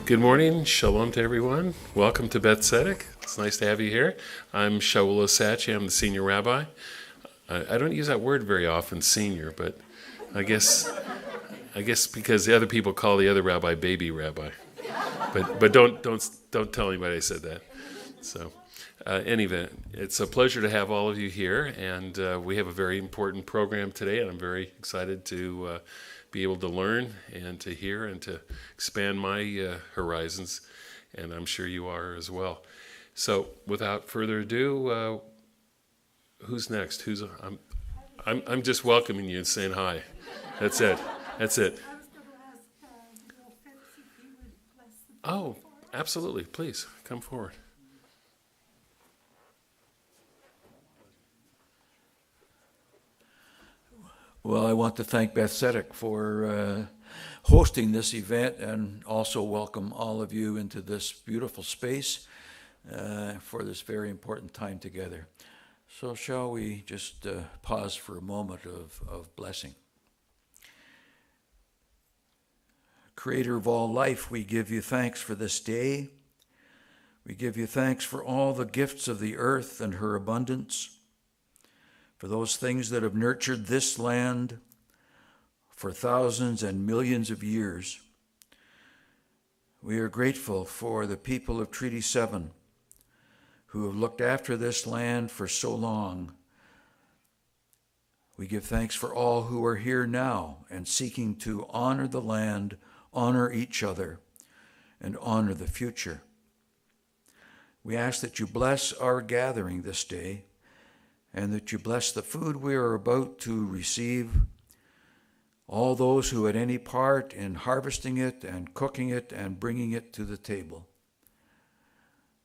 Good morning. Shalom to everyone. Welcome to Beth Tzedec. It's nice to have you here. I'm Shaul Osachi. I'm the senior rabbi. I don't use that word very often, senior, but I guess because the other people call the other rabbi baby rabbi. But don't tell anybody I said that. So, any event, it's a pleasure to have all of you here, and we have a very important program today, and I'm very excited to be able to learn and to hear and to expand my horizons, and I'm sure you are as well. So, without further ado, who's next? I'm just welcoming you and saying hi. That's it. That's it. Oh, absolutely. Please come forward. Well, I want to thank Beth Tzedec for hosting this event and also welcome all of you into this beautiful space for this very important time together. So shall we just pause for a moment of blessing. Creator of all life, we give you thanks for this day. We give you thanks for all the gifts of the earth and her abundance, for those things that have nurtured this land for thousands and millions of years. We are grateful for the people of Treaty 7 who have looked after this land for so long. We give thanks for all who are here now and seeking to honor the land, honor each other, and honor the future. We ask that you bless our gathering this day, and that you bless the food we are about to receive, all those who had any part in harvesting it and cooking it and bringing it to the table.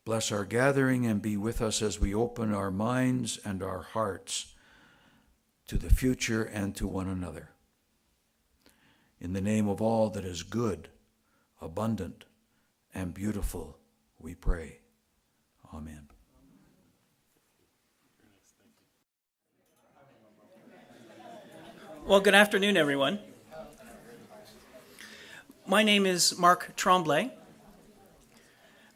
Bless our gathering and be with us as we open our minds and our hearts to the future and to one another. In the name of all that is good, abundant, and beautiful, we pray. Amen. Well, good afternoon, everyone. My name is Mark Tremblay.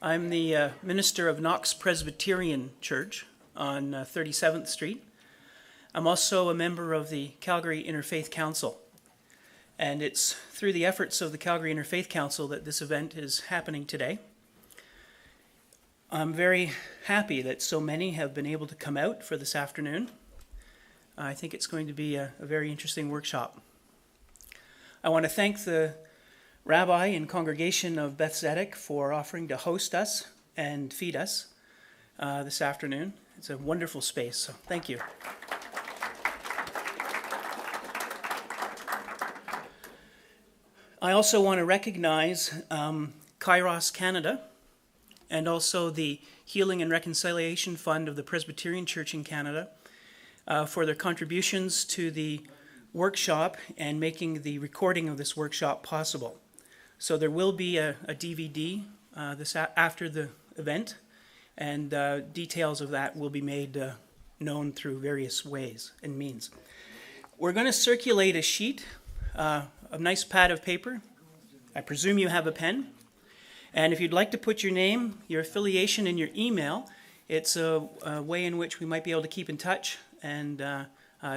I'm the minister of Knox Presbyterian Church on 37th Street. I'm also a member of the Calgary Interfaith Council. And it's through the efforts of the Calgary Interfaith Council that this event is happening today. I'm very happy that so many have been able to come out for this afternoon. I think it's going to be a very interesting workshop. I want to thank the rabbi and congregation of Beth Tzedec for offering to host us and feed us this afternoon. It's a wonderful space, so thank you. I also want to recognize Kairos Canada and also the Healing and Reconciliation Fund of the Presbyterian Church in Canada for their contributions to the workshop and making the recording of this workshop possible. So there will be a DVD after the event, and details of that will be made known through various ways and means. We're going to circulate a sheet, a nice pad of paper. I presume you have a pen. And if you'd like to put your name, your affiliation, and your email, it's a way in which we might be able to keep in touch and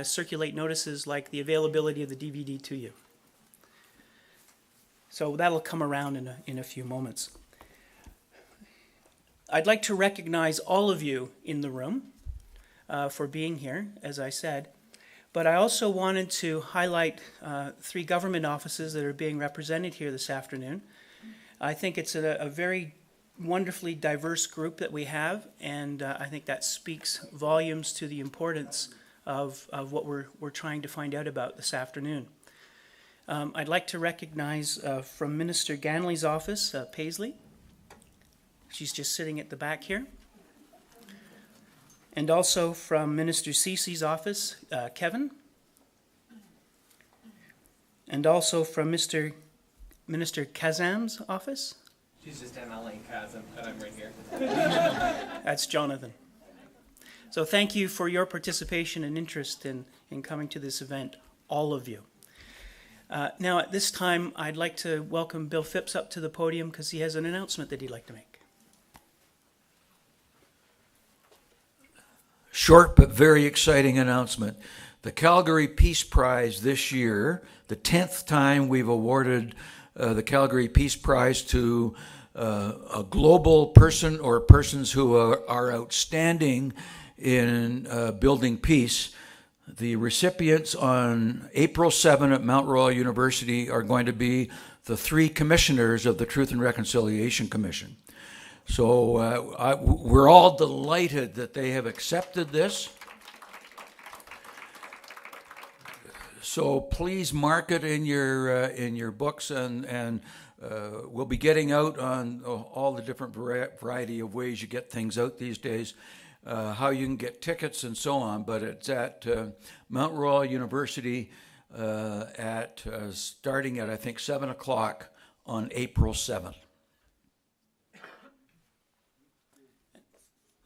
circulate notices like the availability of the DVD to you. So that'll come around in a few moments. I'd like to recognize all of you in the room for being here, as I said, but I also wanted to highlight 3 government offices that are being represented here this afternoon. I think it's a very wonderfully diverse group that we have, and I think that speaks volumes to the importance of what we're trying to find out about this afternoon. I'd like to recognize from Minister Ganley's office, Paisley. She's just sitting at the back here. And also from Minister Cece's office, Kevin. And also from Minister Kazam's office. She's just MLing Kazam, and I'm right here. That's Jonathan. So thank you for your participation and interest in coming to this event, all of you. Now, at this time, I'd like to welcome Bill Phipps up to the podium because he has an announcement that he'd like to make. Short but very exciting announcement. The Calgary Peace Prize this year, the 10th time we've awarded the Calgary Peace Prize to a global person or persons who are outstanding in building peace. The recipients on April 7 at Mount Royal University are going to be the 3 commissioners of the Truth and Reconciliation Commission. So we're all delighted that they have accepted this. So please mark it in your books, and we'll be getting out on all the different variety of ways you get things out these days. How you can get tickets and so on, but it's at Mount Royal University starting at I think 7 o'clock on April 7th.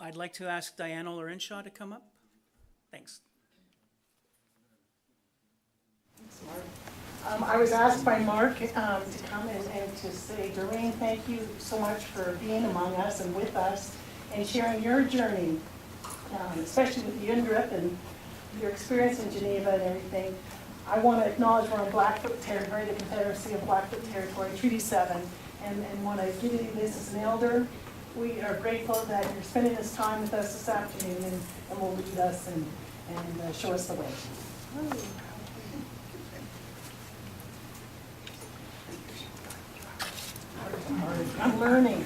I'd like to ask Diana Lorenshaw to come up. Thanks. I was asked by Mark to come and to say, Doreen, thank you so much for being among us and with us and sharing your journey, especially with the UNDIP and your experience in Geneva and everything. I want to acknowledge we're on Blackfoot territory, the Confederacy of Blackfoot Territory, Treaty 7, and want to give you this as an elder. We are grateful that you're spending this time with us this afternoon and will lead us and show us the way. I'm learning.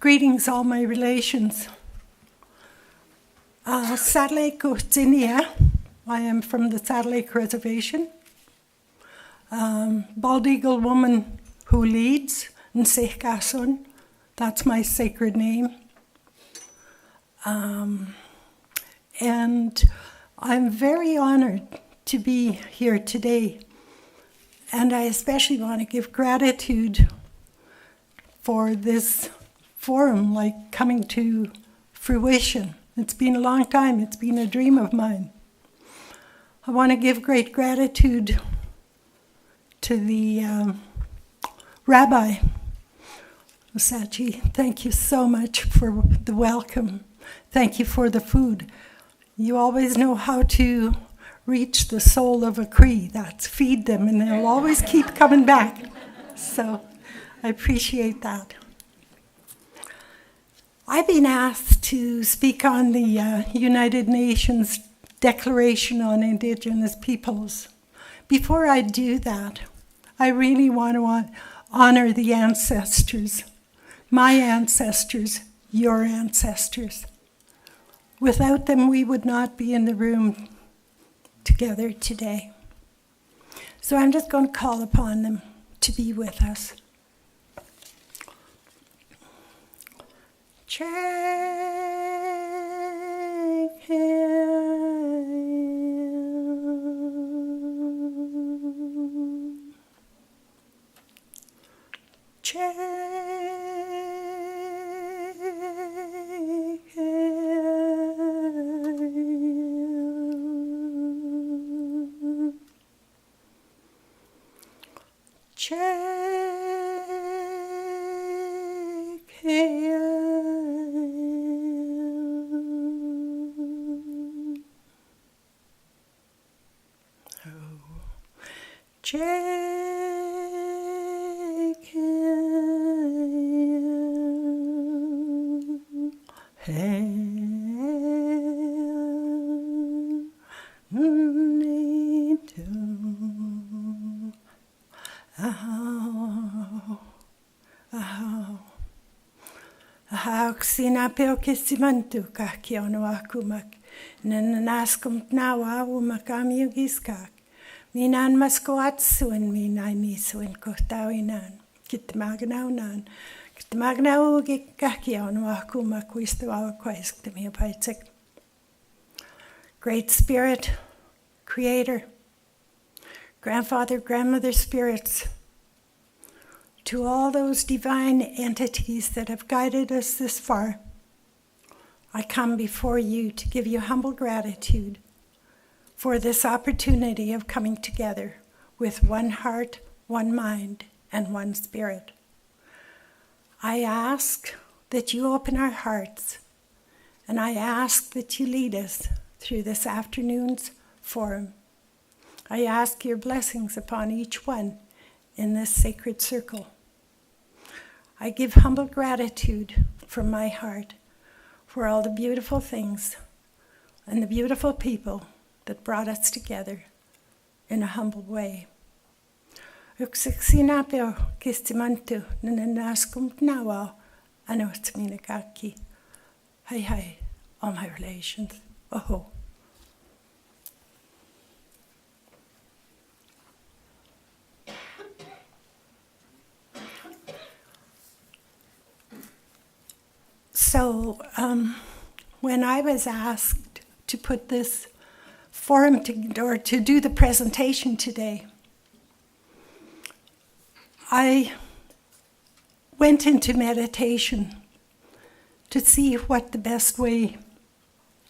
Greetings, all my relations. Saddle Lake, Virginia. I am from the Saddle Lake Reservation. Bald Eagle woman who leads, Nsekasun. That's my sacred name. And I'm very honored to be here today. And I especially want to give gratitude for this forum, like coming to fruition. It's been a long time. It's been a dream of mine. I want to give great gratitude to the Rabbi Osachi. Thank you so much for the welcome. Thank you for the food. You always know how to reach the soul of a Cree. That's feed them, and they'll always keep coming back. So I appreciate that. I've been asked to speak on the United Nations Declaration on Indigenous Peoples. Before I do that, I really want to honor the ancestors, my ancestors, your ancestors. Without them, we would not be in the room together today. So I'm just going to call upon them to be with us. Check him. Check him. Check him. Check him. Hey. Sina peo kesimantu ka kiono akumak nanaskum nawa umakami giskak minan maskoatsuan minai misuan kohtawinan kitmagnaunan Great Spirit, Creator, Grandfather, Grandmother spirits, to all those divine entities that have guided us this far, I come before you to give you humble gratitude for this opportunity of coming together with one heart, one mind, and one spirit. I ask that you open our hearts, and I ask that you lead us through this afternoon's forum. I ask your blessings upon each one in this sacred circle. I give humble gratitude from my heart for all the beautiful things and the beautiful people that brought us together in a humble way. Uksiksinapeo kistimantu nananaskum nawa anotsminakaki. Hi, all my relations. Oh. So when I was asked to put this forum or to do the presentation today, I went into meditation to see what the best way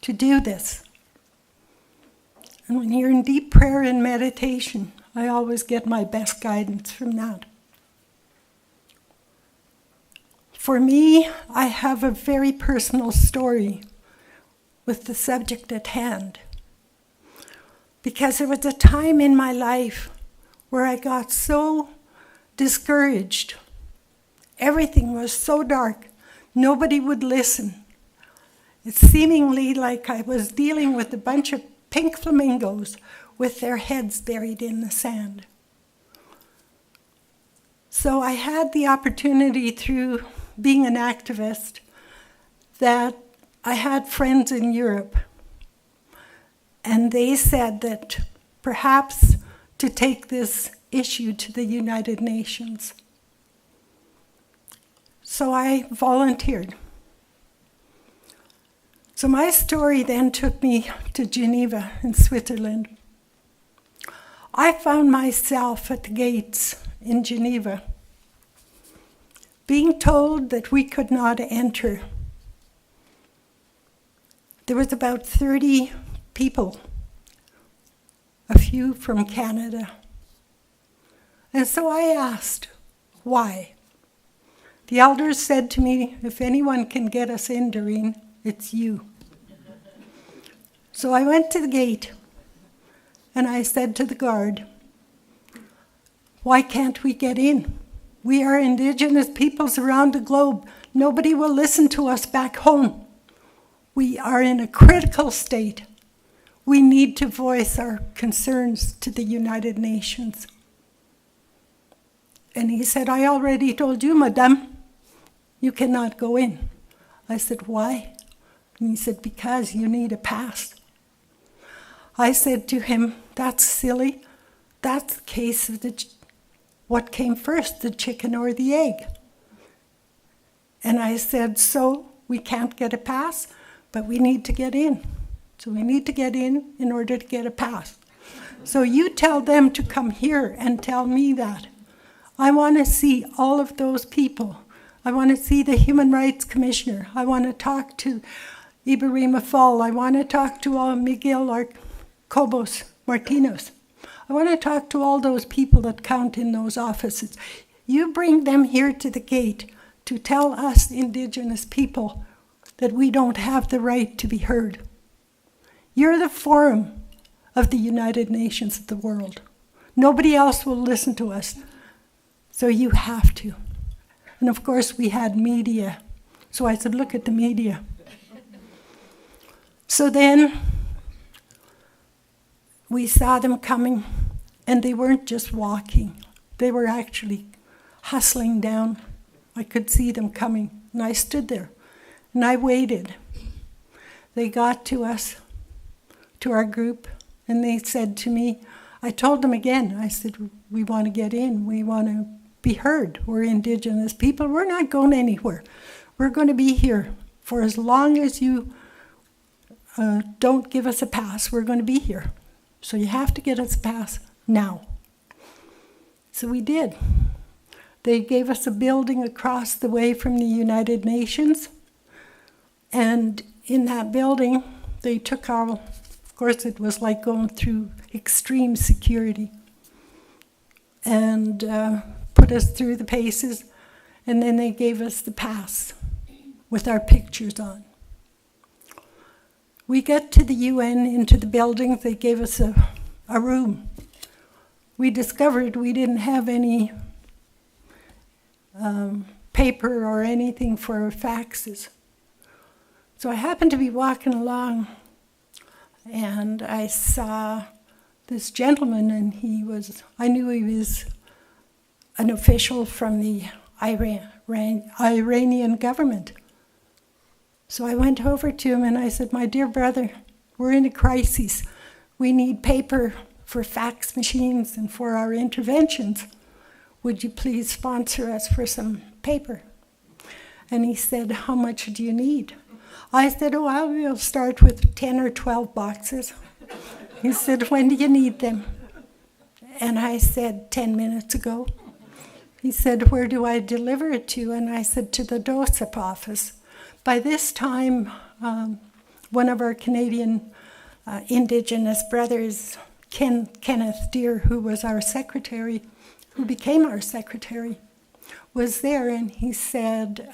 to do this. And when you're in deep prayer and meditation, I always get my best guidance from that. For me, I have a very personal story with the subject at hand. Because there was a time in my life where I got so discouraged. Everything was so dark. Nobody would listen. It seemingly like I was dealing with a bunch of pink flamingos with their heads buried in the sand. So I had the opportunity through being an activist that I had friends in Europe, and they said that perhaps to take this issue to the United Nations. So I volunteered. So my story then took me to Geneva in Switzerland. I found myself at the gates in Geneva, being told that we could not enter. There was about 30 people, a few from Canada. And so I asked, why? The elders said to me, if anyone can get us in, Doreen, it's you. So I went to the gate, and I said to the guard, why can't we get in? We are Indigenous peoples around the globe. Nobody will listen to us back home. We are in a critical state. We need to voice our concerns to the United Nations. And he said, I already told you, madame, you cannot go in. I said, why? And he said, because you need a pass. I said to him, that's silly. That's the case of what came first, the chicken or the egg? And I said, so we can't get a pass, but we need to get in. So we need to get in order to get a pass. So you tell them to come here and tell me that. I want to see all of those people. I want to see the Human Rights Commissioner. I want to talk to Ibarima Fall. I want to talk to Miguel Cobos Martinez. I want to talk to all those people that count in those offices. You bring them here to the gate to tell us Indigenous people that we don't have the right to be heard. You're the forum of the United Nations of the world. Nobody else will listen to us, so you have to. And of course we had media, so I said, look at the media. So then we saw them coming, and they weren't just walking. They were actually hustling down. I could see them coming, and I stood there, and I waited. They got to us, to our group, and they said to me, I told them again, I said, we want to get in. We want to be heard. We're Indigenous people. We're not going anywhere. We're going to be here for as long as you don't give us a pass. We're going to be here. So you have to get us a pass now. So we did. They gave us a building across the way from the United Nations. And in that building, they took of course it was like going through extreme security, and put us through the paces, and then they gave us the pass with our pictures on. We got to the UN, into the building. They gave us a room. We discovered we didn't have any paper or anything for our faxes. So I happened to be walking along, and I saw this gentleman, and I knew he was an official from the Iranian government. So I went over to him and I said, "My dear brother, we're in a crisis. We need paper for fax machines and for our interventions. Would you please sponsor us for some paper?" And he said, "How much do you need?" I said, "Oh, I will start with 10 or 12 boxes." He said, "When do you need them?" And I said, 10 minutes ago. He said, "Where do I deliver it to?" And I said, "To the DOSIP office." By this time, one of our Canadian Indigenous brothers, Kenneth Deere, who was our secretary, who became our secretary, was there, and he said,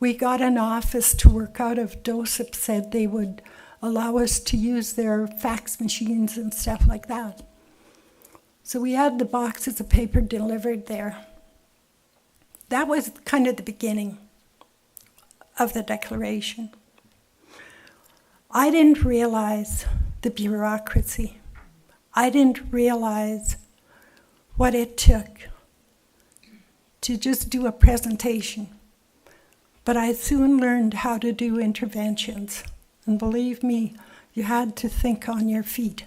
we got an office to work out of. DOSIP said they would allow us to use their fax machines and stuff like that. So we had the boxes of paper delivered there. That was kind of the beginning of the declaration. I didn't realize the bureaucracy. I didn't realize what it took to just do a presentation. But I soon learned how to do interventions. And believe me, you had to think on your feet.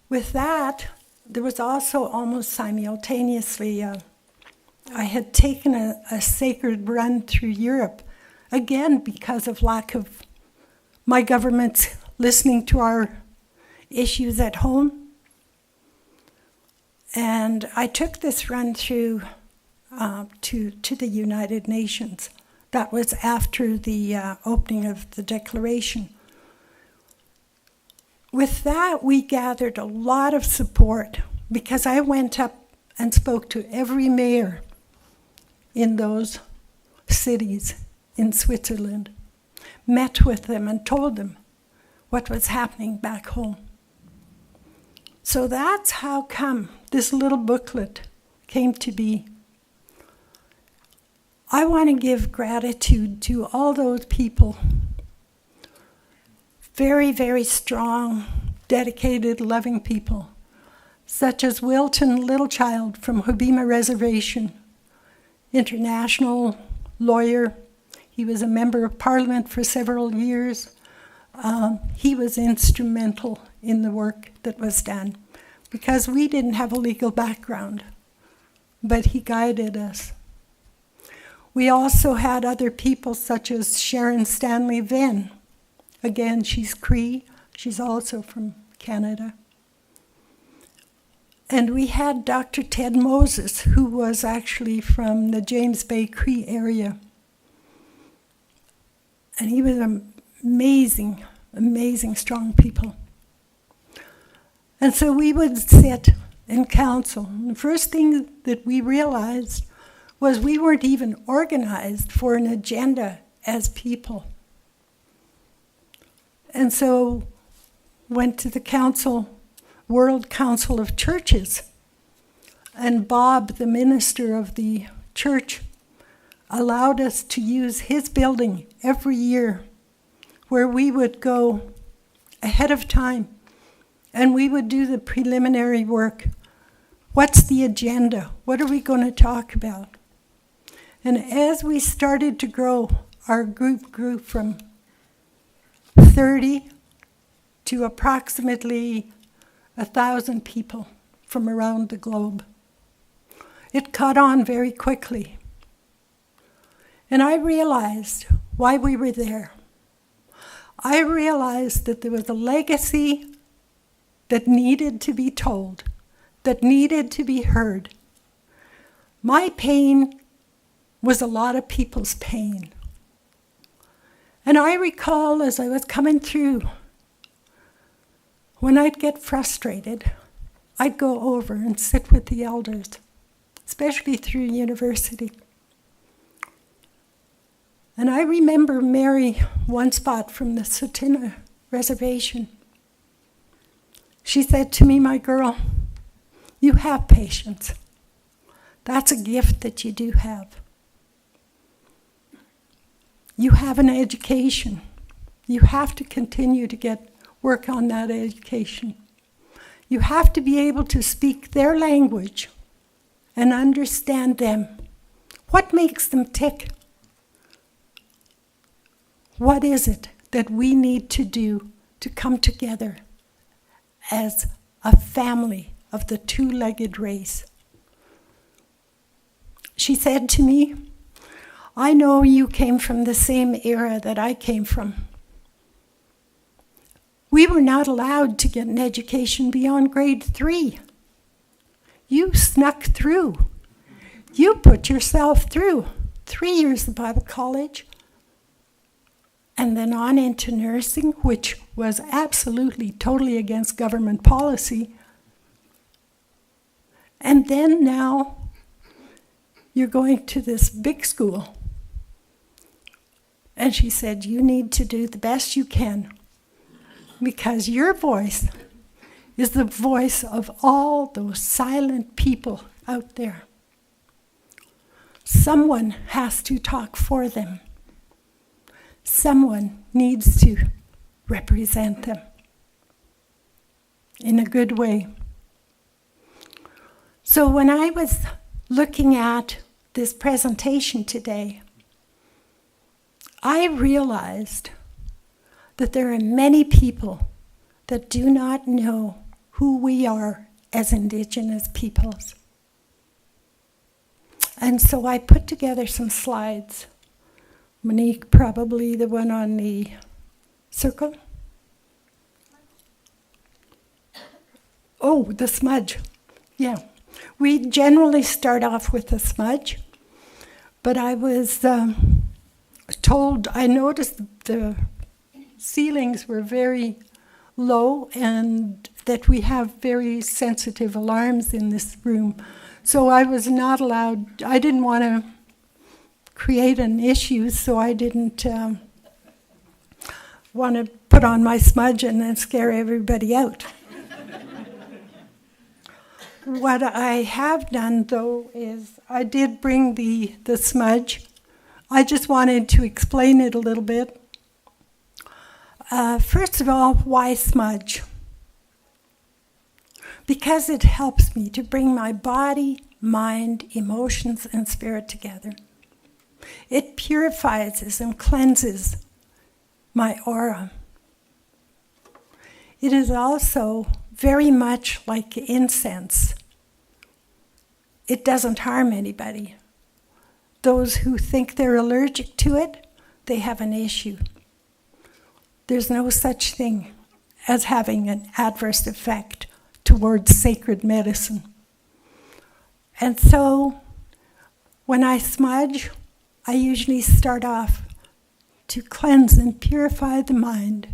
With that, there was also almost simultaneously, I had taken a sacred run through Europe, again because of lack of my government's listening to our issues at home. And I took this run through to the United Nations. That was after the opening of the declaration. With that, we gathered a lot of support because I went up and spoke to every mayor in those cities in Switzerland, met with them and told them what was happening back home. So that's how come this little booklet came to be. I want to give gratitude to all those people, very, very strong, dedicated, loving people, such as Wilton Littlechild from Hobima Reservation, international lawyer. He was a member of Parliament for several years. He was instrumental in the work that was done because we didn't have a legal background, but he guided us. We also had other people such as Sharon Stanley Venn. Again, she's Cree. She's also from Canada. And we had Dr. Ted Moses, who was actually from the James Bay Cree area. And he was amazing, amazing, strong people. And so we would sit in council. And the first thing that we realized was we weren't even organized for an agenda as people. And so went to the council, World Council of Churches, and Bob, the minister of the church, allowed us to use his building every year, where we would go ahead of time and we would do the preliminary work. What's the agenda? What are we going to talk about? And as we started to grow, our group grew from 30 to approximately 1,000 people from around the globe. It caught on very quickly. And I realized why we were there. I realized that there was a legacy that needed to be told, that needed to be heard. My pain was a lot of people's pain. And I recall as I was coming through, when I'd get frustrated, I'd go over and sit with the elders, especially through university. And I remember Mary, one spot from the Tsuut'ina reservation. She said to me, "My girl, you have patience. That's a gift that you do have. You have an education. You have to continue to work on that education. You have to be able to speak their language and understand them. What makes them tick? What is it that we need to do to come together as a family of the two-legged race?" She said to me, "I know you came from the same era that I came from. We were not allowed to get an education beyond grade 3. You snuck through. You put yourself through 3 years of Bible college, and then on into nursing, which was absolutely, totally against government policy. And then now you're going to this big school." And she said, "You need to do the best you can, because your voice is the voice of all those silent people out there. Someone has to talk for them. Someone needs to represent them in a good way." So when I was looking at this presentation today, I realized that there are many people that do not know who we are as Indigenous peoples. And so I put together some slides. Monique, probably the one on the circle. Oh, the smudge. Yeah. We generally start off with the smudge, but I was told, I noticed the ceilings were very low and that we have very sensitive alarms in this room. So I was not allowed, I didn't want to create an issue, so I didn't want to put on my smudge and then scare everybody out. What I have done, though, is I did bring the smudge. I just wanted to explain it a little bit. First of all, why smudge? Because it helps me to bring my body, mind, emotions, and spirit together. It purifies and cleanses my aura. It is also very much like incense. It doesn't harm anybody. Those who think they're allergic to it, they have an issue. There's no such thing as having an adverse effect towards sacred medicine. And so when I smudge, I usually start off to cleanse and purify the mind,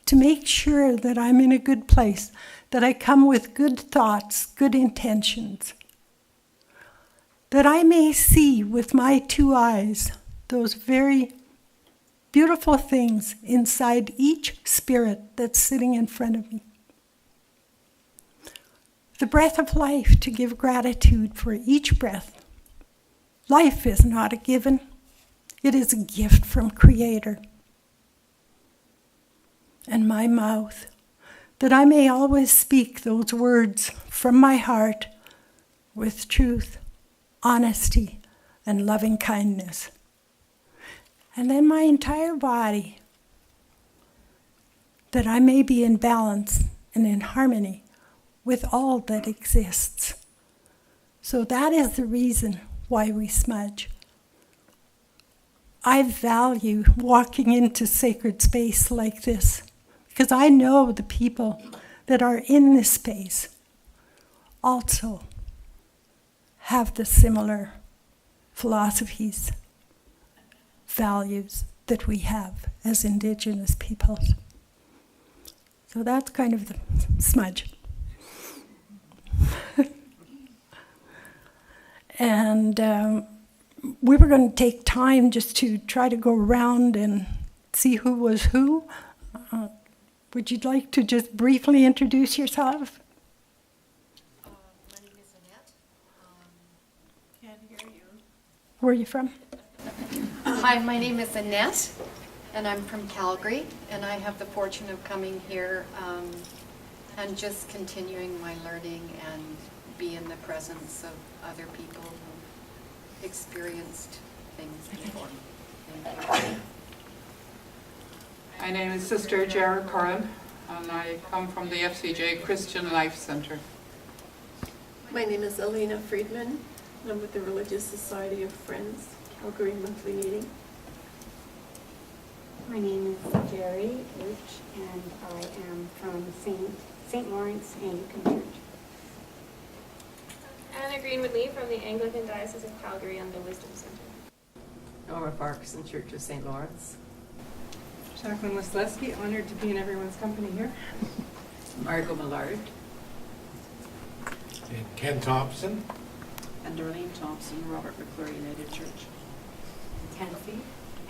to make sure that I'm in a good place, that I come with good thoughts, good intentions, that I may see with my two eyes those very beautiful things inside each spirit that's sitting in front of me. The breath of life, to give gratitude for each breath. Life is not a given. It is a gift from Creator. And my mouth, that I may always speak those words from my heart with truth, honesty, and loving kindness. And then my entire body, that I may be in balance and in harmony with all that exists. So that is the reason why we smudge. I value walking into sacred space like this because I know the people that are in this space also have the similar philosophies, values that we have as Indigenous peoples. So that's kind of the smudge. And we were going to take time just to try to go around and see who was who. Would you like to just briefly introduce yourself? My name is Annette. Can't hear you. Where are you from? Hi, my name is Annette, and I'm from Calgary, and I have the fortune of coming here and just continuing my learning and be in the presence of other people who've experienced things before. Thank you. My name is Sister Jared Curran, and I come from the FCJ Christian Life Center. My name is Elena Friedman, and I'm with the Religious Society of Friends, Calgary monthly meeting. My name is Jerry H., and I am from St. Lawrence Anglican Church. Anna Greenwood-Lee from the Anglican Diocese of Calgary and the Wisdom Center. Norma Farquharson, Church of St. Lawrence. Jacqueline Wesleski, honored to be in everyone's company here. Margot Millard. And Ken Thompson. And Darlene Thompson, Robert McClure United Church. Tennessee,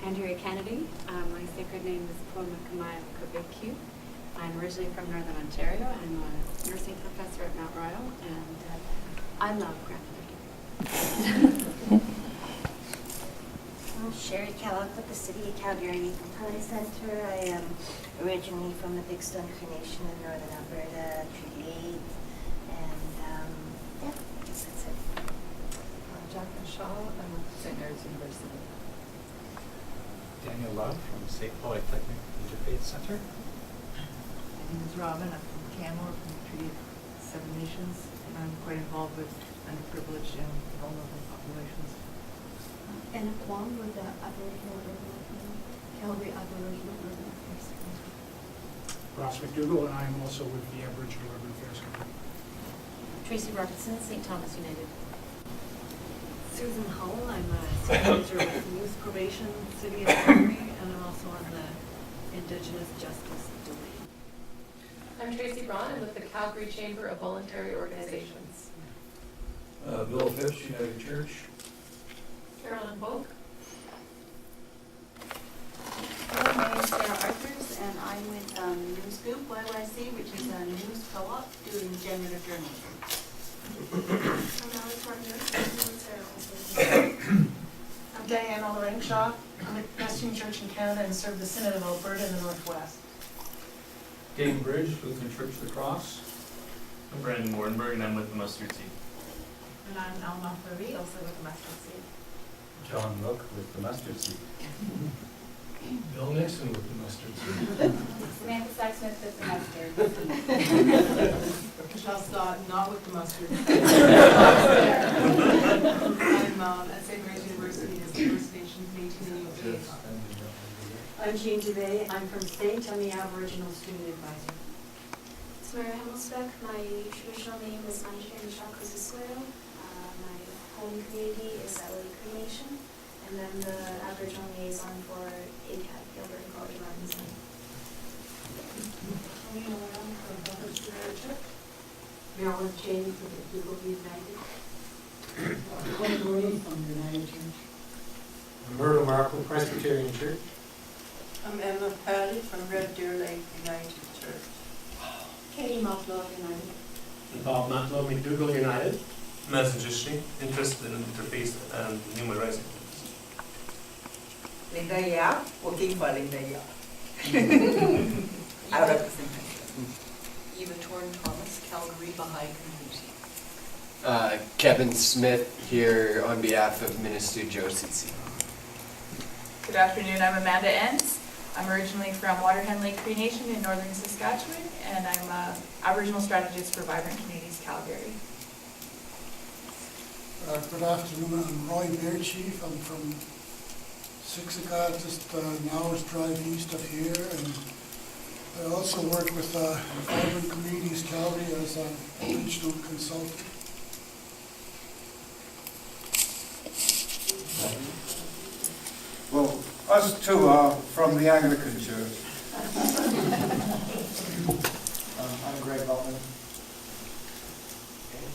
Andrea Kennedy. My sacred name is Poma Kamaya Kubikyu. I'm originally from Northern Ontario. I'm a nursing professor at Mount Royal, and I love grandmother. I'm Sherry Kellogg with the City of Calgary Nathan Pine Center. I am originally from the Big Stone Nation in Northern Alberta, Treaty 8, and yeah, I guess that's it. I'm Jacqueline Shaw. I'm with St. Mary's University. Daniel Love from St. Polytechnic Interfaith Center. My name is Robin. I'm from Canmore, from the Treaty of Seven Nations, and I'm quite involved with underprivileged and vulnerable populations. Anna Kwong with the Calgary Aboriginal Urban Affairs Committee. Ross McDougall, and I'm also with the Aboriginal Urban Affairs Committee. Tracy Robertson, St. Thomas United. Susan Hull, I'm a supervisor with Youth Probation City of Calgary, and I'm also on the Indigenous Justice domain. I'm Tracy Braun. I'm with the Calgary Chamber of Voluntary Organizations. Bill Phipps, United Church. Carolyn Polk. Hello, my name is Sarah Arthurs, and I'm with News Group YYC, which is a news co-op doing generative journalism. I'm Alice Martin. I'm Diane Alleringshaw. I'm with Preston Church in Canada and serve the Synod of Alberta in the Northwest. Dave Bridge with the Church of the Cross. I'm Brandon Wardenberg, and I'm with the Mustard Seed. And I'm Alma Furby, also with the Mustard Seed. John Rook with the Mustard Seed. Bill Nixon with the Mustard Seed. Samantha Sykes-Smith with the Mustard. Michelle Stott, not with the mustard. I'm at St. Mary's University as the First Nations maintaining liaison. I'm Jean DeVay. I'm from St. Tommy Aboriginal Student Advisor. It's Mary Hemmelsbeck. My traditional name is Anjay Michelle Koziswero. My home community is LA Cremation, and then the Aboriginal liaison for ACAT, Gilbert and College Robinson. Marilyn Cheney from the People United. Glenn Mooney from the United Church. Myrtle Markle Presbyterian Church. I'm Emma Paddy from Red Deer Lake United Church. Katie Motlove United. Bob Matlow, McDougall United. Message interested in interfaith and human rights. Linda Yap, working for Linda Yap. I represent Eva Torn Thomas, Calgary Baha'i Community. Kevin Smith here on behalf of Minister Josie. Good afternoon, I'm Amanda Enns. I'm originally from Waterhen Lake Cree Nation in northern Saskatchewan, and I'm an Aboriginal strategist for Vibrant Communities Calgary. Good afternoon, I'm Roy Bear Chief. I'm from Siksika, just an hour's drive east of here, and I also work with Vibrant Communities Calgary as a regional consultant. Well, us too are from the Anglican Church. I'm Greg Butler.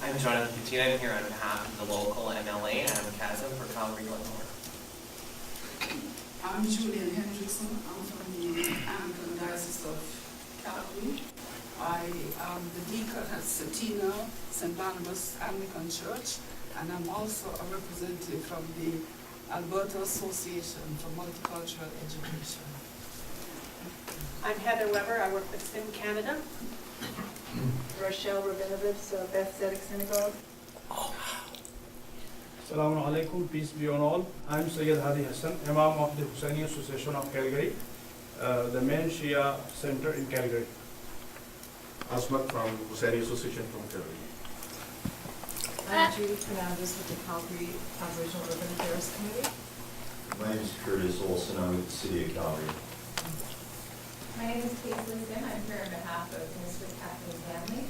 I'm Jonathan Petit. I'm here on behalf of the local MLA, Adam Chasm, for Calgary Glenmore. I'm Julian Hendrickson. I'm from the Anglican Diocese of Calgary. I am the deacon at Satina St. Barnabas Anglican Church, and I'm also a representative from the Alberta Association for Multicultural Education. I'm Heather Weber. I work with SIM Canada. Rochelle Rabinovitz, Beth Tzedec Synagogue. Assalamu alaikum, peace be on all. I'm Syed Hadi Hassan, Imam of the Hussaini Association of Calgary, the main Shia center in Calgary. Asmat from Hussaini Association from Calgary. I'm Judy Fernandez with the Calgary Aboriginal Urban Affairs Committee. My name is Curtis Olson. I'm with the City of Calgary. My name is Kate Liston. I'm here on behalf of Mr. Kathleen family.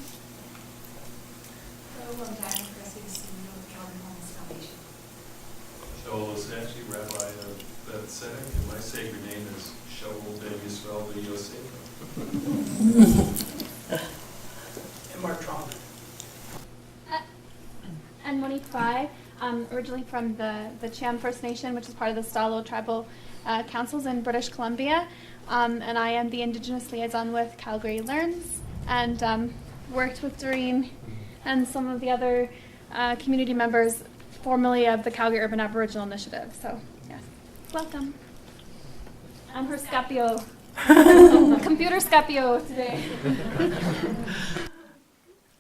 Hello, I'm Diana Cressy, the CEO of the Calgary Homeless Foundation. Joel Osanchi, Rabbi of Beth Tzedec, and my sacred name is Shaul Ben Yisrael Yosef. And Mark Trump. And Monique Fry, originally from the Cham First Nation, which is part of the Stalo Tribal Councils in British Columbia. And I am the Indigenous liaison with Calgary Learns, and worked with Doreen and some of the other community members formerly of the Calgary Urban Aboriginal Initiative. So, yes, welcome. I'm her Scapio, computer Scapio today.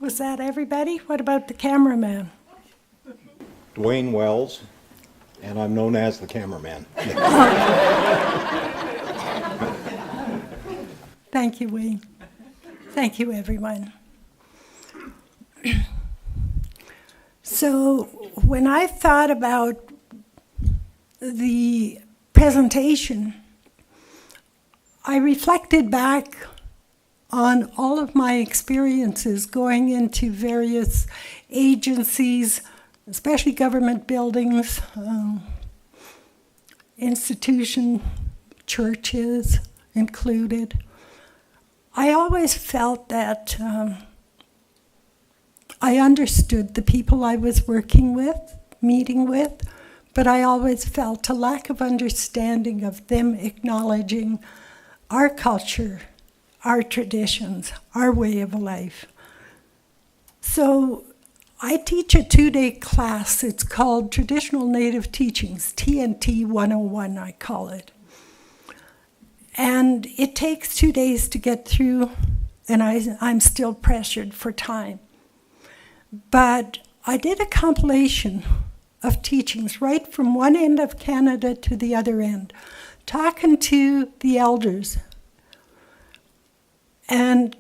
Was that everybody? What about the cameraman? Dwayne Wells, and I'm known as the cameraman. Thank you, Wayne. Thank you, everyone. So when I thought about the presentation, I reflected back on all of my experiences going into various agencies, especially government buildings, institution, churches included. I always felt that I understood the people I was working with, meeting with, but I always felt a lack of understanding of them acknowledging our culture, our traditions, our way of life. So I teach a 2-day class. It's called Traditional Native Teachings, TNT 101, I call it. And it takes 2 days to get through, and I'm still pressured for time. But I did a compilation of teachings right from one end of Canada to the other end, talking to the elders, and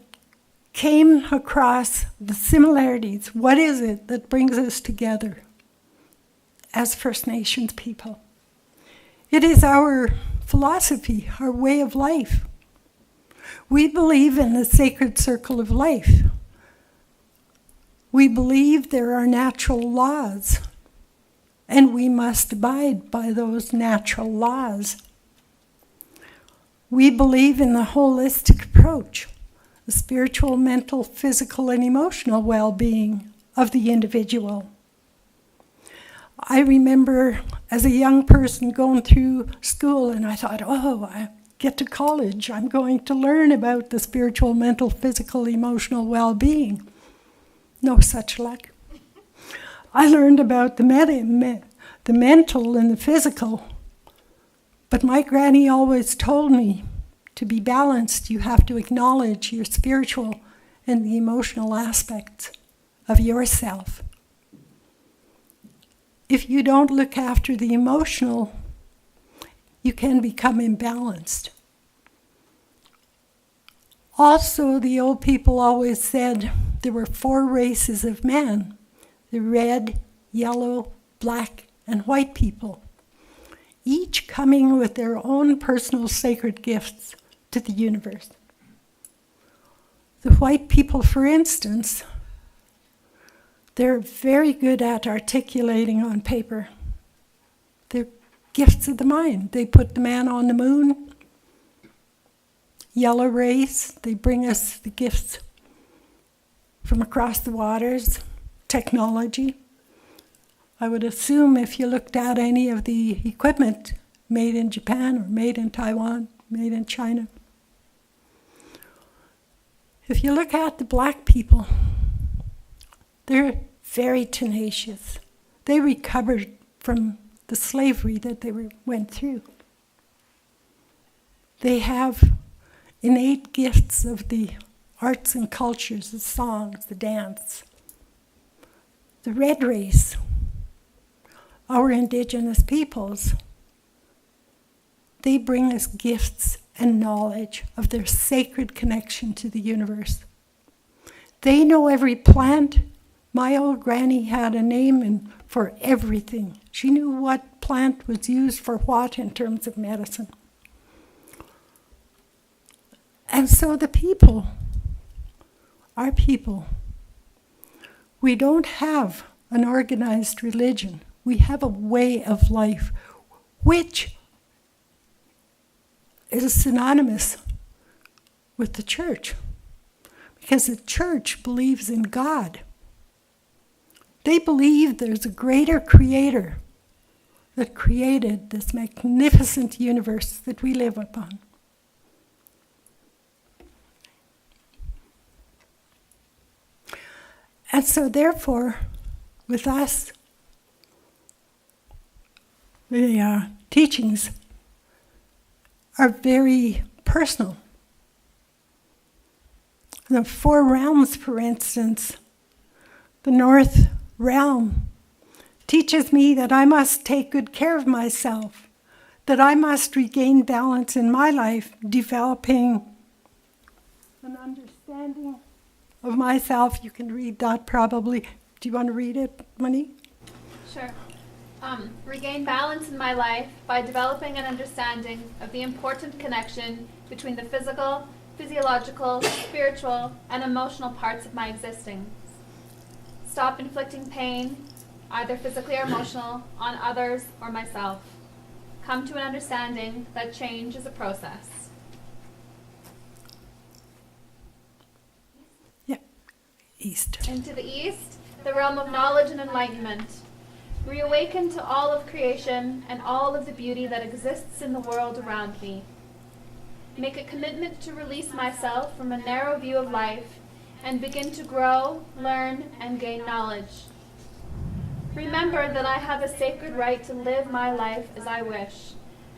came across the similarities. What is it that brings us together as First Nations people? It is our philosophy, our way of life. We believe in the sacred circle of life. We believe there are natural laws, and we must abide by those natural laws. We believe in the holistic approach, the spiritual, mental, physical, and emotional well-being of the individual. I remember as a young person going through school, and I thought, oh, I get to college, I'm going to learn about the spiritual, mental, physical, emotional well-being. No such luck. I learned about the mental and the physical, but my granny always told me to be balanced, you have to acknowledge your spiritual and the emotional aspects of yourself. If you don't look after the emotional, you can become imbalanced. Also, the old people always said there were 4 races of man: the red, yellow, black, and white people, each coming with their own personal sacred gifts to the universe. The white people, for instance, they're very good at articulating on paper. They're gifts of the mind. They put the man on the moon. Yellow race, they bring us the gifts from across the waters, technology. I would assume if you looked at any of the equipment made in Japan or made in Taiwan, made in China. If you look at the black people, they're very tenacious. They recovered from the slavery that they went through. They have innate gifts of the arts and cultures, the songs, the dance. The red race, our Indigenous peoples, they bring us gifts and knowledge of their sacred connection to the universe. They know every plant. My old granny had a name for everything. She knew what plant was used for what in terms of medicine. And so the people, our people, we don't have an organized religion. We have a way of life which is synonymous with the church, because the church believes in God. They believe there's a greater creator that created this magnificent universe that we live upon. And so therefore, with us, the teachings are very personal. The 4 realms, for instance, the North realm teaches me that I must take good care of myself, that I must regain balance in my life, developing an understanding of myself. You can read that probably. Do you want to read it, Monique? Sure. Regain balance in my life by developing an understanding of the important connection between the physical, physiological, spiritual, and emotional parts of my existence. Stop inflicting pain, either physically or emotional, on others or myself. Come to an understanding that change is a process. Yeah, east. Into the east, the realm of knowledge and enlightenment. Reawaken to all of creation and all of the beauty that exists in the world around me. Make a commitment to release myself from a narrow view of life and begin to grow, learn, and gain knowledge. Remember that I have a sacred right to live my life as I wish,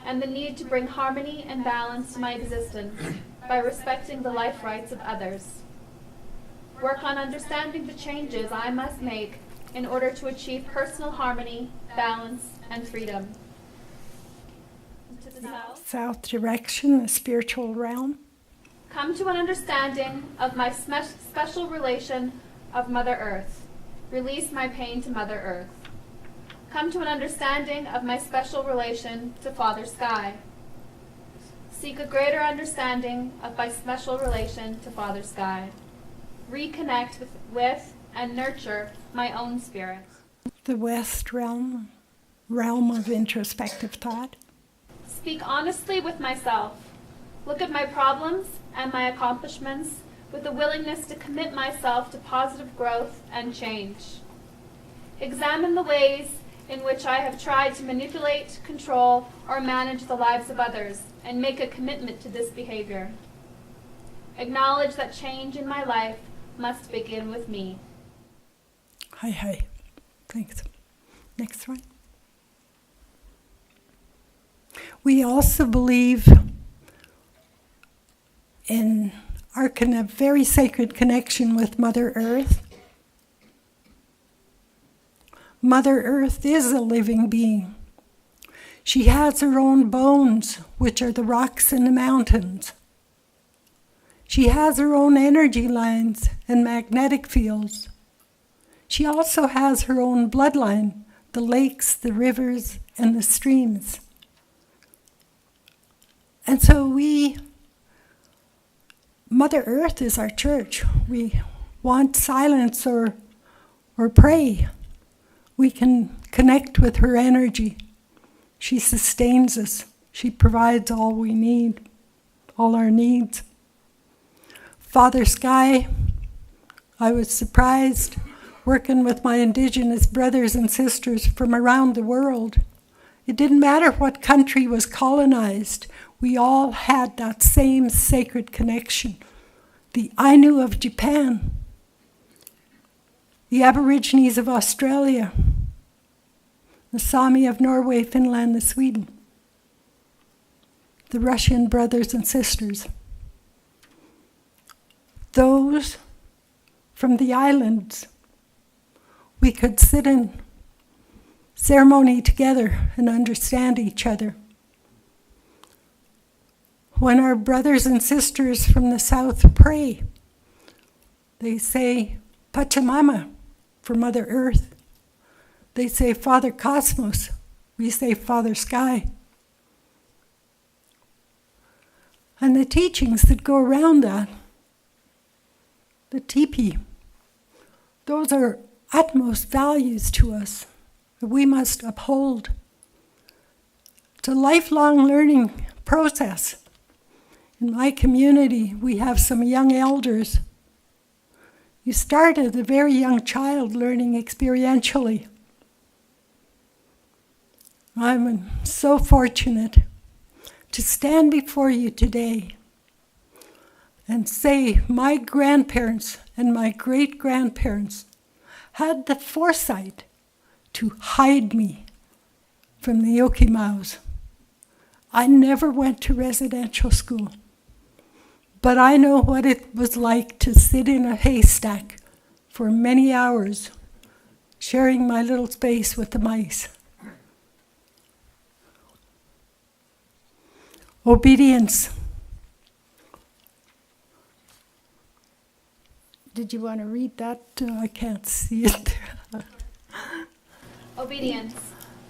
and the need to bring harmony and balance to my existence by respecting the life rights of others. Work on understanding the changes I must make in order to achieve personal harmony, balance, and freedom. To the south direction, the spiritual realm. Come to an understanding of my special relation of Mother Earth. Release my pain to Mother Earth. Come to an understanding of my special relation to Father Sky. Seek a greater understanding of my special relation to Father Sky. Reconnect with and nurture my own spirit. The west realm of introspective thought. Speak honestly with myself. Look at my problems and my accomplishments with a willingness to commit myself to positive growth and change. Examine the ways in which I have tried to manipulate, control, or manage the lives of others, and make a commitment to this behavior. Acknowledge that change in my life must begin with me. Hi. Thanks. Next one. We also believe in our very sacred connection with Mother Earth. Mother Earth is a living being. She has her own bones, which are the rocks in the mountains. She has her own energy lines and magnetic fields. she also has her own bloodline, the lakes, the rivers, and the streams. And so Mother Earth is our church. We want silence or pray. We can connect with her energy. She sustains us. She provides all we need, all our needs. Father Sky, I was surprised working with my Indigenous brothers and sisters from around the world. It didn't matter what country was colonized. We all had that same sacred connection. The Ainu of Japan, the Aborigines of Australia, the Sami of Norway, Finland, and Sweden, the Russian brothers and sisters, those from the islands. We could sit in ceremony together and understand each other. When our brothers and sisters from the south pray, they say Pachamama for Mother Earth. They say Father Cosmos. We say Father Sky. And the teachings that go around that, the teepee, those are utmost values to us that we must uphold. It's a lifelong learning process. In my community, we have some young elders. You start as a very young child learning experientially. I'm so fortunate to stand before you today and say my grandparents and my great-grandparents had the foresight to hide me from the Yokimaus. I never went to residential school, but I know what it was like to sit in a haystack for many hours, sharing my little space with the mice. Obedience. Did you want to read that? I can't see it. Obedience.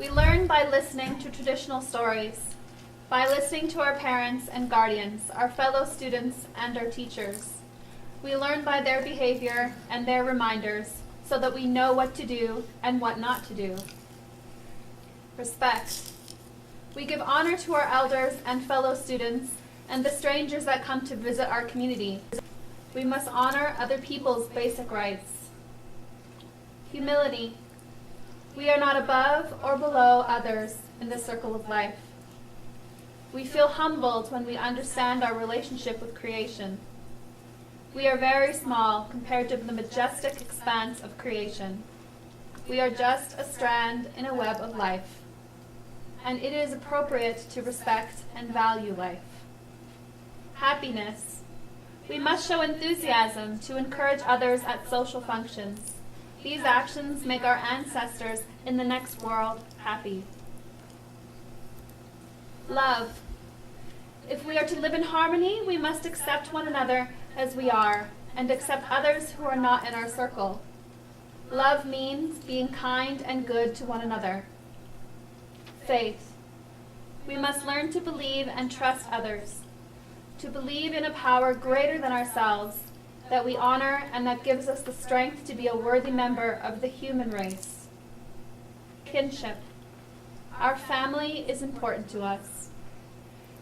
We learn by listening to traditional stories, by listening to our parents and guardians, our fellow students and our teachers. We learn by their behavior and their reminders so that we know what to do and what not to do. Respect. We give honor to our elders and fellow students and the strangers that come to visit our community. We must honor other people's basic rights. Humility. We are not above or below others in the circle of life. We feel humbled when we understand our relationship with creation. We are very small compared to the majestic expanse of creation. We are just a strand in a web of life, and it is appropriate to respect and value life. Happiness. We must show enthusiasm to encourage others at social functions. These actions make our ancestors in the next world happy. Love. If we are to live in harmony, we must accept one another as we are and accept others who are not in our circle. Love means being kind and good to one another. Faith. We must learn to believe and trust others, to believe in a power greater than ourselves, that we honor and that gives us the strength to be a worthy member of the human race. Kinship. Our family is important to us.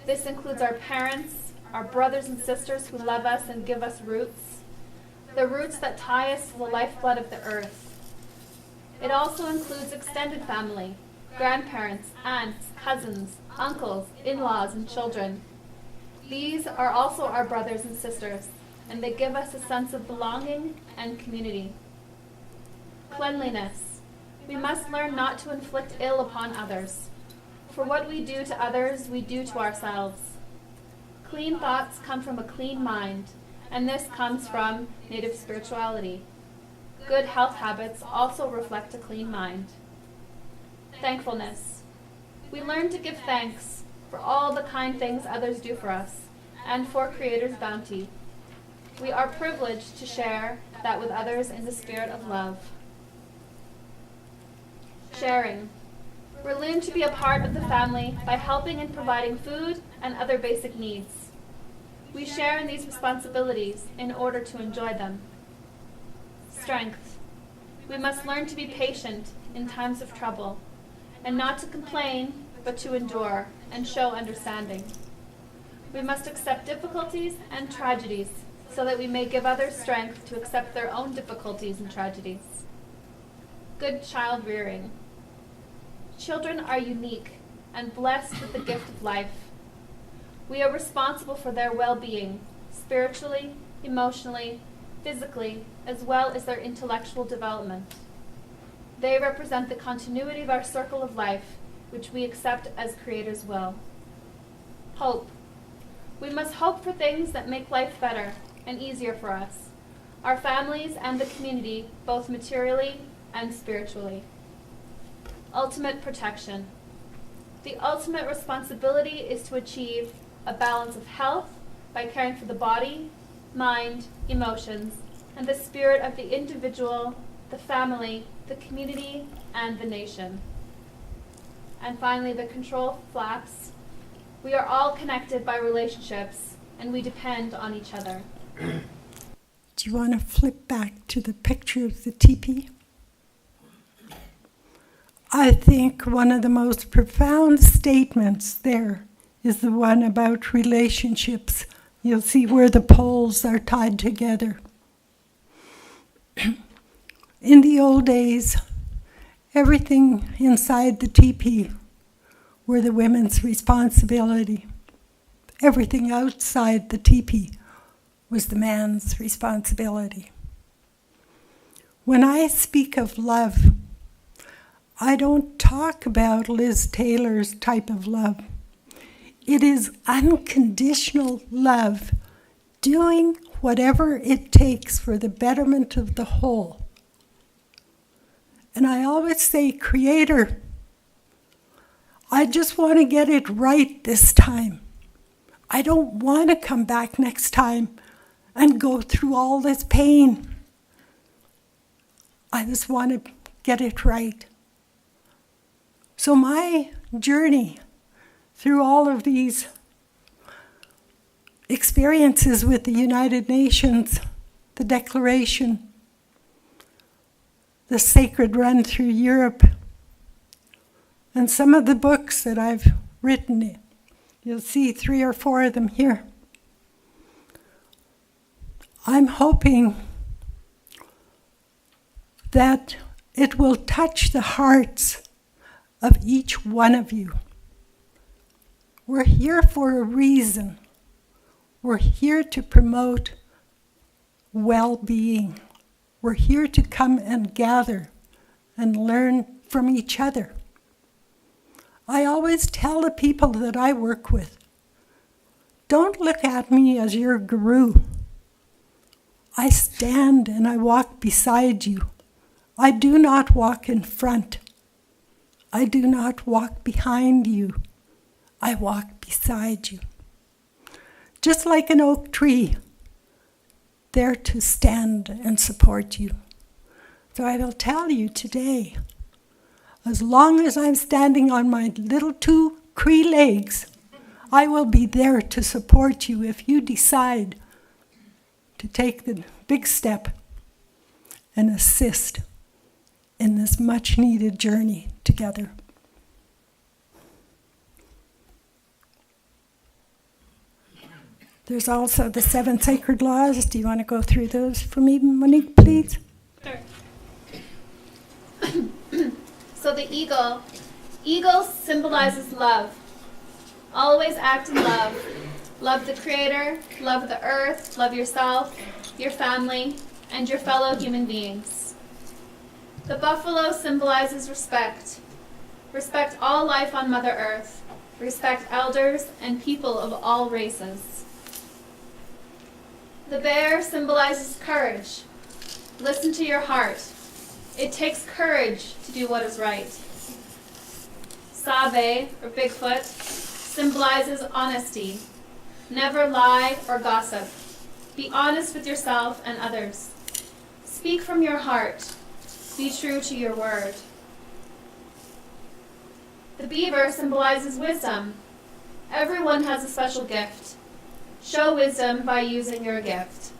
This includes our parents, our brothers and sisters who love us and give us roots, the roots that tie us to the lifeblood of the earth. It also includes extended family, grandparents, aunts, cousins, uncles, in-laws, and children. These are also our brothers and sisters, and they give us a sense of belonging and community. Cleanliness. We must learn not to inflict ill upon others. For what we do to others, we do to ourselves. Clean thoughts come from a clean mind, and this comes from Native spirituality. Good health habits also reflect a clean mind. Thankfulness. We learn to give thanks for all the kind things others do for us, and for Creator's bounty. We are privileged to share that with others in the spirit of love. Sharing. We're learned to be a part of the family by helping and providing food and other basic needs. We share in these responsibilities in order to enjoy them. Strength. We must learn to be patient in times of trouble, and not to complain, but to endure and show understanding. We must accept difficulties and tragedies so that we may give others strength to accept their own difficulties and tragedies. Good child rearing. Children are unique and blessed with the gift of life. We are responsible for their well-being, spiritually, emotionally, physically, as well as their intellectual development. They represent the continuity of our circle of life, which we accept as Creator's will. Hope. We must hope for things that make life better and easier for us, our families and the community, both materially and spiritually. Ultimate protection. The ultimate responsibility is to achieve a balance of health by caring for the body, mind, emotions, and the spirit of the individual, the family, the community, and the nation. And finally, the control flaps. We are all connected by relationships, and we depend on each other. Do you want to flip back to the picture of the teepee? I think one of the most profound statements there is the one about relationships. You'll see where the poles are tied together. In the old days, everything inside the teepee were the women's responsibility. Everything outside the teepee was the man's responsibility. When I speak of love, I don't talk about Liz Taylor's type of love. It is unconditional love, doing whatever it takes for the betterment of the whole. And I always say, Creator, I just want to get it right this time. I don't want to come back next time and go through all this pain. I just want to get it right. So my journey through all of these experiences with the United Nations, the Declaration, the sacred run through Europe, and some of the books that I've written, you'll see 3 or 4 of them here. I'm hoping that it will touch the hearts of each one of you. We're here for a reason. We're here to promote well-being. We're here to come and gather and learn from each other. I always tell the people that I work with, don't look at me as your guru. I stand and I walk beside you. I do not walk in front. I do not walk behind you. I walk beside you. Just like an oak tree, there to stand and support you. So I will tell you today, as long as I'm standing on my little 2 Cree legs, I will be there to support you if you decide to take the big step and assist in this much needed journey together. There's also the 7 sacred laws. Do you want to go through those for me, Monique, please? Sure. So the eagle symbolizes love. Always act in love. Love the Creator, love the earth, love yourself, your family, and your fellow human beings. The buffalo symbolizes respect. Respect all life on Mother Earth. Respect elders and people of all races. The bear symbolizes courage. Listen to your heart. It takes courage to do what is right. Sabe, or Bigfoot, symbolizes honesty. Never lie or gossip. Be honest with yourself and others. Speak from your heart. Be true to your word. The beaver symbolizes wisdom. Everyone has a special gift. Show wisdom by using your gift.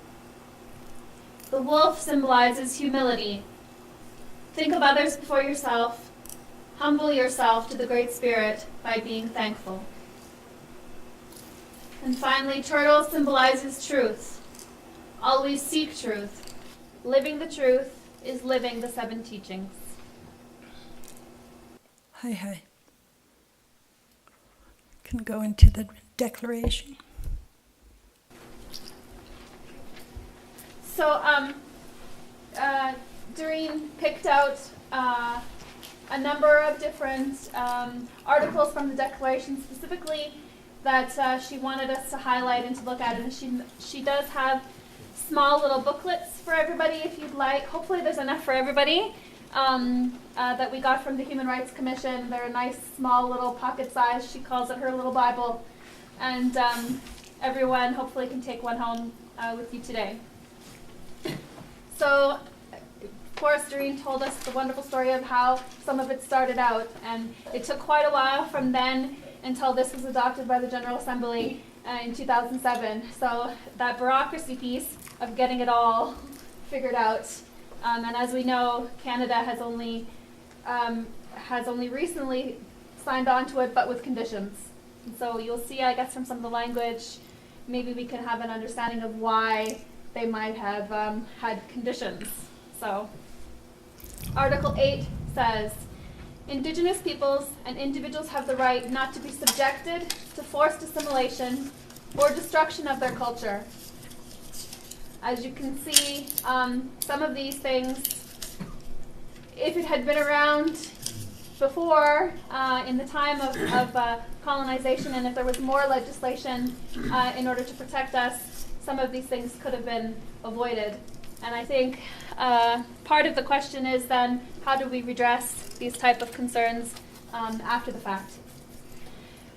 The wolf symbolizes humility. Think of others before yourself. Humble yourself to the Great Spirit by being thankful. And finally, turtle symbolizes truth. Always seek truth. Living the truth is living the 7 teachings. Hi. Can go into the declaration. So, Doreen picked out a number of different articles from the Declaration specifically that she wanted us to highlight and to look at. And she does have small little booklets for everybody if you'd like. Hopefully there's enough for everybody that we got from the Human Rights Commission. They're a nice small little pocket size. She calls it her little Bible. And everyone hopefully can take one home with you today. So, of course, Doreen told us the wonderful story of how some of it started out, and it took quite a while from then until this was adopted by the General Assembly in 2007. So that bureaucracy piece of getting it all figured out, and as we know, Canada has only recently signed on to it, but with conditions. And so you'll see, I guess, from some of the language, maybe we can have an understanding of why they might have had conditions. So, Article 8 says, Indigenous peoples and individuals have the right not to be subjected to forced assimilation or destruction of their culture. As you can see, some of these things, if it had been around before, in the time of colonization, and if there was more legislation in order to protect us, some of these things could have been avoided. And I think part of the question is then, how do we redress these type of concerns after the fact?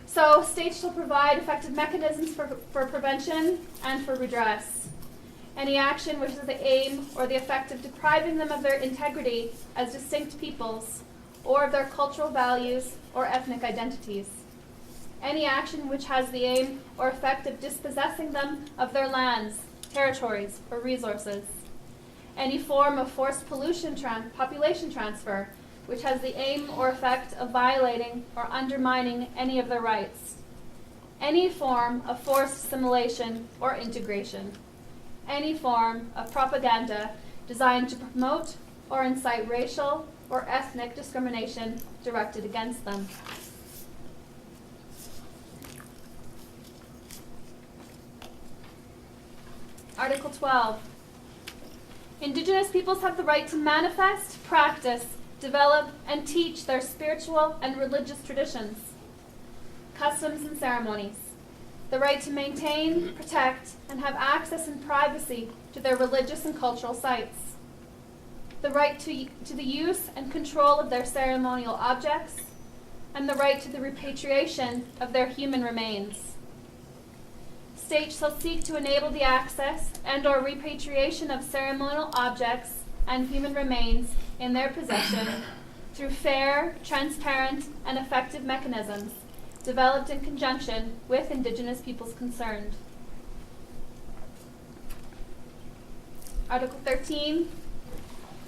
So states shall provide effective mechanisms for prevention and for redress. Any action which has the aim or the effect of depriving them of their integrity as distinct peoples, or of their cultural values or ethnic identities. Any action which has the aim or effect of dispossessing them of their lands, territories, or resources. Any form of forced population transfer which has the aim or effect of violating or undermining any of their rights. Any form of forced assimilation or integration. Any form of propaganda designed to promote or incite racial or ethnic discrimination directed against them. Article 12. Indigenous peoples have the right to manifest, practice, develop, and teach their spiritual and religious traditions, customs, and ceremonies. The right to maintain, protect, and have access and privacy to their religious and cultural sites. The right to the use and control of their ceremonial objects, and the right to the repatriation of their human remains. States shall seek to enable the access and/or repatriation of ceremonial objects and human remains in their possession through fair, transparent, and effective mechanisms developed in conjunction with Indigenous peoples concerned. Article 13.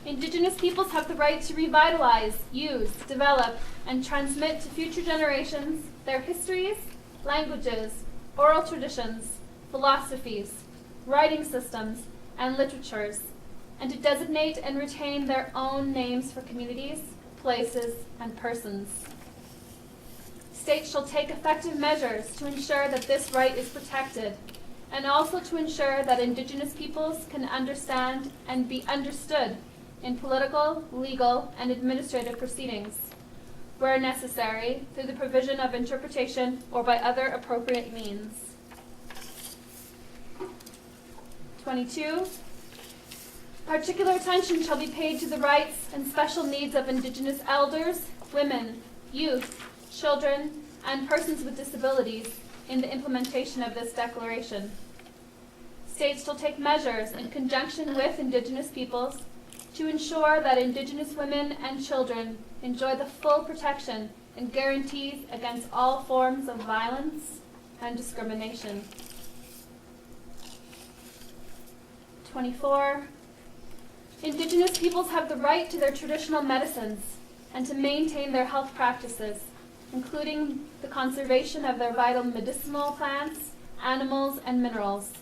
Indigenous peoples have the right to revitalize, use, develop, and transmit to future generations their histories, languages, oral traditions, philosophies, writing systems, and literatures, and to designate and retain their own names for communities, places, and persons. States shall take effective measures to ensure that this right is protected, and also to ensure that Indigenous peoples can understand and be understood in political, legal, and administrative proceedings, where necessary, through the provision of interpretation or by other appropriate means. 22. Particular attention shall be paid to the rights and special needs of Indigenous elders, women, youth, children, and persons with disabilities in the implementation of this declaration. States shall take measures in conjunction with Indigenous peoples to ensure that Indigenous women and children enjoy the full protection and guarantees against all forms of violence and discrimination. 24. Indigenous peoples have the right to their traditional medicines and to maintain their health practices, including the conservation of their vital medicinal plants, animals, and minerals.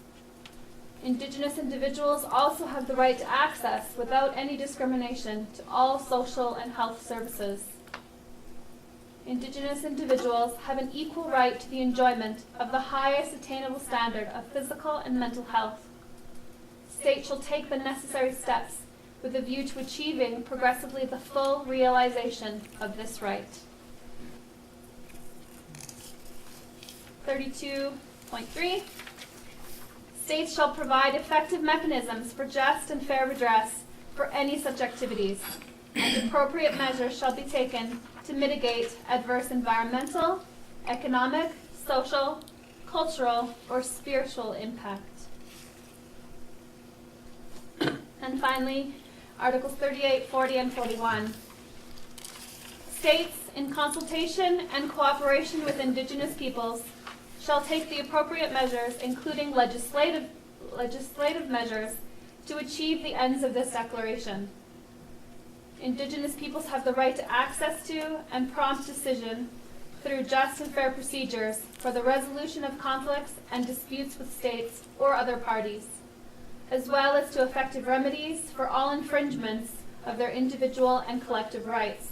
Indigenous individuals also have the right to access, without any discrimination, to all social and health services. Indigenous individuals have an equal right to the enjoyment of the highest attainable standard of physical and mental health. State shall take the necessary steps with a view to achieving progressively the full realization of this right. 32.3. States shall provide effective mechanisms for just and fair redress for any such activities, and appropriate measures shall be taken to mitigate adverse environmental, economic, social, cultural, or spiritual impact. And finally, Articles 38, 40, and 41. States, in consultation and cooperation with Indigenous peoples, shall take the appropriate measures, including legislative measures, to achieve the ends of this declaration. Indigenous peoples have the right to access to and prompt decision through just and fair procedures for the resolution of conflicts and disputes with states or other parties, as well as to effective remedies for all infringements of their individual and collective rights.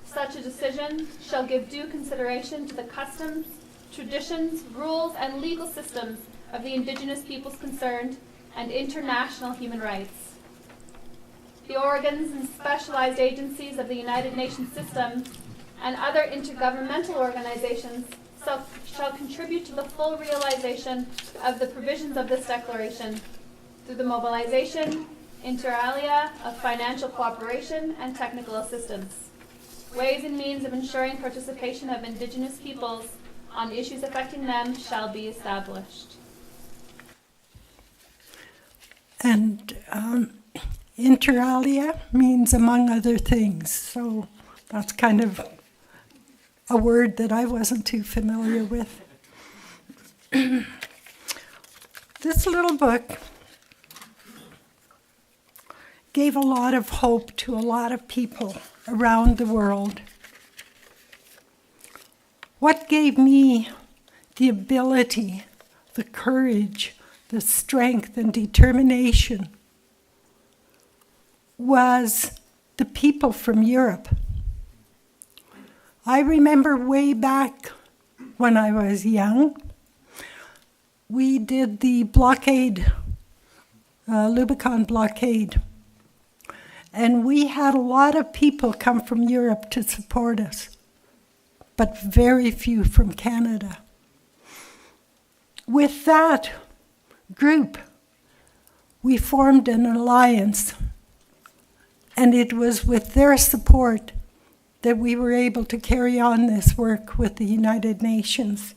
Such a decision shall give due consideration to the customs, traditions, rules, and legal systems of the Indigenous peoples concerned and international human rights. The organs and specialized agencies of the United Nations system and other intergovernmental organizations shall contribute to the full realization of the provisions of this declaration through the mobilization, inter alia, of financial cooperation and technical assistance. Ways and means of ensuring participation of Indigenous peoples on issues affecting them shall be established. And inter alia means among other things, so that's kind of a word that I wasn't too familiar with. This little book gave a lot of hope to a lot of people around the world. What gave me the ability, the courage, the strength and determination was the people from Europe. I remember way back when I was young, we did the blockade, Lubicon blockade, and we had a lot of people come from Europe to support us, but very few from Canada. With that group, we formed an alliance, and it was with their support that we were able to carry on this work with the United Nations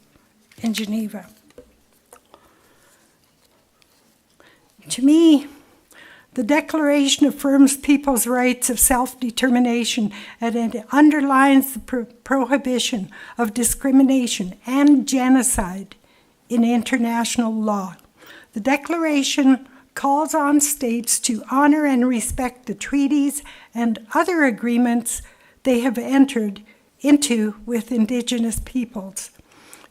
in Geneva. To me, the Declaration affirms people's rights of self-determination, and it underlines the prohibition of discrimination and genocide in international law. The Declaration calls on states to honor and respect the treaties and other agreements they have entered into with Indigenous peoples,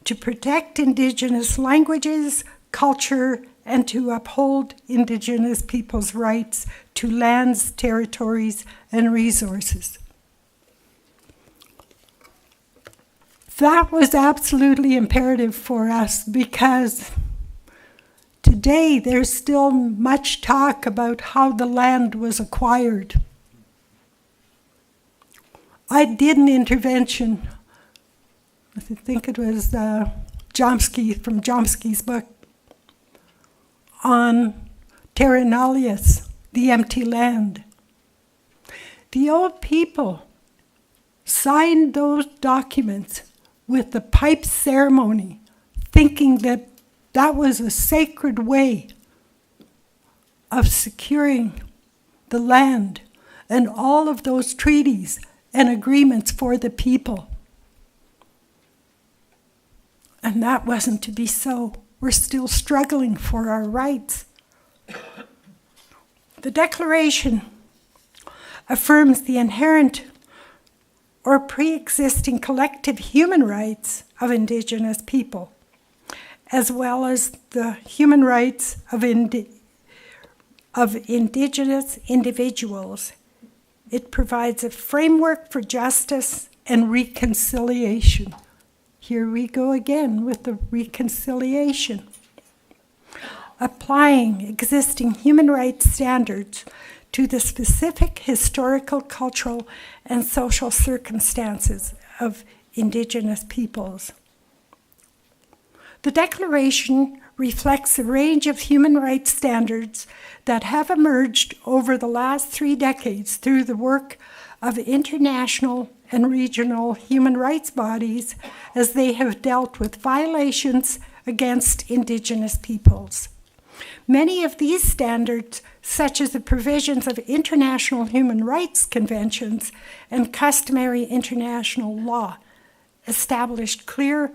to protect Indigenous languages, culture, and to uphold Indigenous peoples' rights to lands, territories, and resources. That was absolutely imperative for us because today there's still much talk about how the land was acquired. I did an intervention, I think it was Chomsky, from Chomsky's book, on Terra Nullius, the empty land. The old people signed those documents with the pipe ceremony, thinking that that was a sacred way of securing the land, and all of those treaties and agreements for the people. And that wasn't to be so. We're still struggling for our rights. The Declaration affirms the inherent or pre-existing collective human rights of Indigenous people, as well as the human rights of Indigenous individuals. It provides a framework for justice and reconciliation. Here we go again with the reconciliation. Applying existing human rights standards to the specific historical, cultural, and social circumstances of Indigenous peoples. The Declaration reflects a range of human rights standards that have emerged over the last 3 decades through the work of international and regional human rights bodies as they have dealt with violations against Indigenous peoples. Many of these standards, such as the provisions of international human rights conventions and customary international law, established clear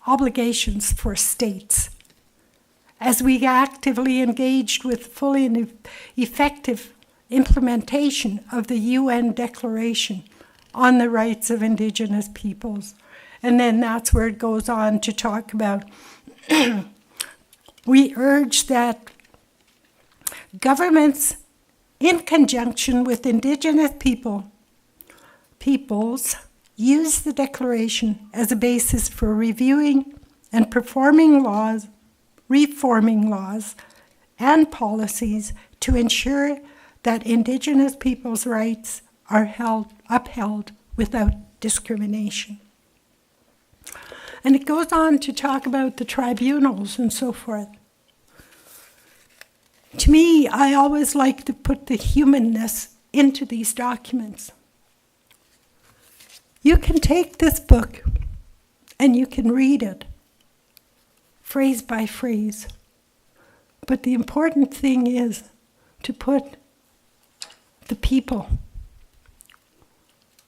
obligations for states. As we actively engaged with fully and effective implementation of the UN Declaration on the Rights of Indigenous Peoples. And then that's where it goes on to talk about we urge that governments, in conjunction with Indigenous peoples, use the Declaration as a basis for reviewing and reforming laws and policies to ensure that Indigenous peoples' rights are upheld without discrimination. And it goes on to talk about the tribunals and so forth. To me, I always like to put the humanness into these documents. You can take this book and you can read it, phrase by phrase. But the important thing is to put the people.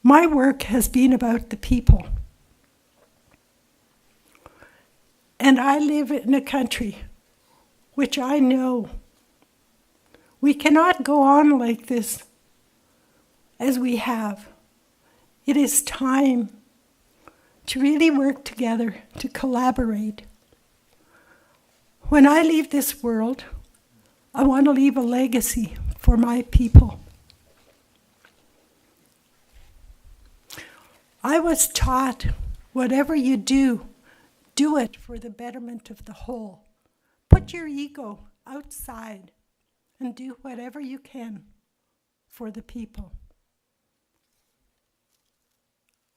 My work has been about the people. And I live in a country which I know we cannot go on like this as we have. It is time to really work together, to collaborate. When I leave this world, I want to leave a legacy for my people. I was taught, whatever you do, do it for the betterment of the whole. Put your ego outside and do whatever you can for the people.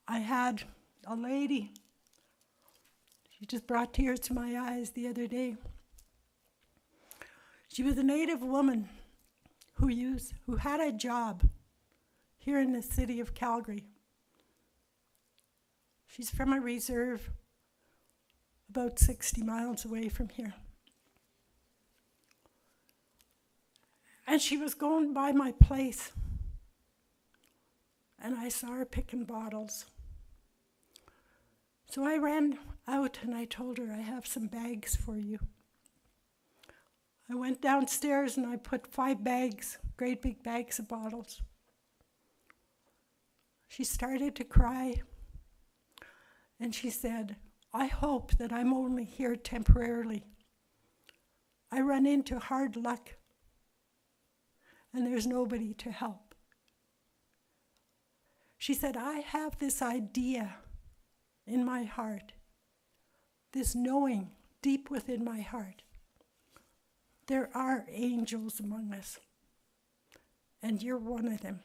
I had a lady, she just brought tears to my eyes the other day. She was a Native woman who had a job here in the city of Calgary. She's from a reserve about 60 miles away from here. And she was going by my place, and I saw her picking bottles. So I ran out and I told her, I have some bags for you. I went downstairs and I put 5 bags, great big bags of bottles. She started to cry, and she said, I hope that I'm only here temporarily. I run into hard luck, and there's nobody to help. She said, I have this idea in my heart, this knowing deep within my heart. There are angels among us, and you're one of them.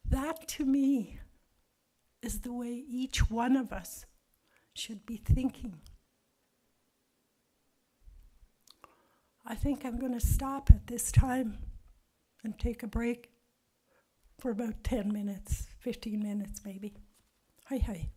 That, to me, is the way each one of us should be thinking. I think I'm going to stop at this time and take a break for about 10 minutes, 15 minutes maybe. Hi.